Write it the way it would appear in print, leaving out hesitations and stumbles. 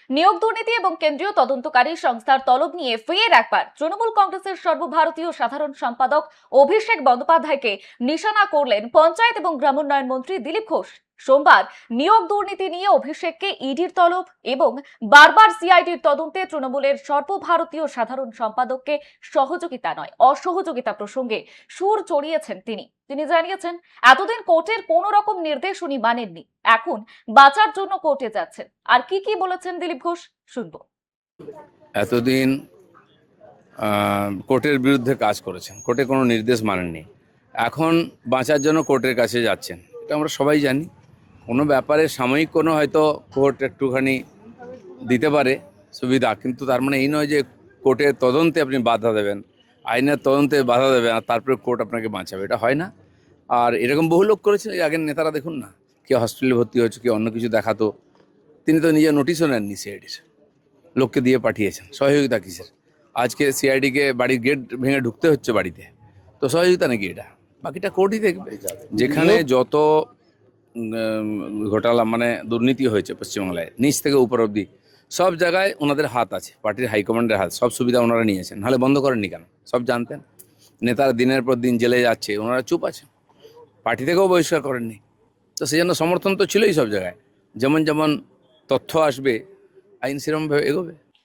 নিয়োগ দুর্নীতি এবং কেন্দ্রীয় তদন্তকারী সংস্থার তলব নিয়ে ফের একবার তৃণমূল কংগ্রেসের সর্বভারতীয় সাধারণ সম্পাদক অভিষেক বন্দ্যোপাধ্যায়কে নিশানা করলেন পঞ্চায়েত এবং গ্রামোন্নয়ন মন্ত্রী দিলীপ ঘোষ। সোমবার নিয়োগ দুর্নীতি নিয়ে অভিষেককে ইডির তলব এবং বারবার সিআইডির তদন্তে তৃণমূলের সর্বভারতীয় সাধারণ সম্পাদককে সহযোগিতা নয় অসহযোগিতা প্রসঙ্গে সুর চড়িয়েছেন তিনি জানিয়েছেন, এতদিন কোর্টের কোনো রকম নির্দেশ উনি মানেননি, এখন বাঁচার জন্য কোর্টে যাচ্ছেন। আর কি বলেছেন দিলীপ ঘোষ শুনবো। এতদিন কোর্টের বিরুদ্ধে কাজ করেছেন, কোর্টে কোনো নির্দেশ মানেননি, এখন বাঁচার জন্য কোর্টের কাছে যাচ্ছেন। এটা আমরা সবাই জানি। কোনো ব্যাপারে সাময়িক কোনো হয়তো কোর্ট একটুখানি দিতে পারে সুবিধা, কিন্তু তার মানে এই নয় যে কোর্টের তদন্তে আপনি বাধা দেবেন, আইনের তদন্তে বাধা দেবেন আর তারপরে কোর্ট আপনাকে বাঁচাবে। এটা হয় না। আর এরকম বহু লোক করেছে। আগের নেতারা দেখুন না, কেউ হসপিটালে ভর্তি হয়েছে, কেউ অন্য কিছু দেখাতো, তিনি তো নিজের নোটিশও নেননি, সিআইডির লোককে দিয়ে পাঠিয়েছেন। সহযোগিতা কিসের? আজকে সিআইডিকে বাড়ির গেট ভেঙে ঢুকতে হচ্ছে বাড়িতে, তো সহযোগিতা নাকি এটা? বাকিটা কোর্টই দেখবে। যেখানে যত ঘোটালা মানে দুর্নীতি হয়েছে পশ্চিমবাংলায় নিচ থেকে উপর অবধি সব জায়গায় ওনাদের হাত আছে, পার্টির হাইকমান্ডের হাত। সব সুবিধা ওনারা নিয়েছেন, নাহলে বন্ধ করেননি কেন? সব জানতেন। নেতারা দিনের পর দিন জেলে যাচ্ছে, ওনারা চুপ আছে, পার্টি থেকেও বহিষ্কার করেননি। তো সেই জন্য সমর্থন তো ছিলই সব জায়গায়। যেমন যেমন তথ্য আসবে আইন সেরকমভাবে এগোবে।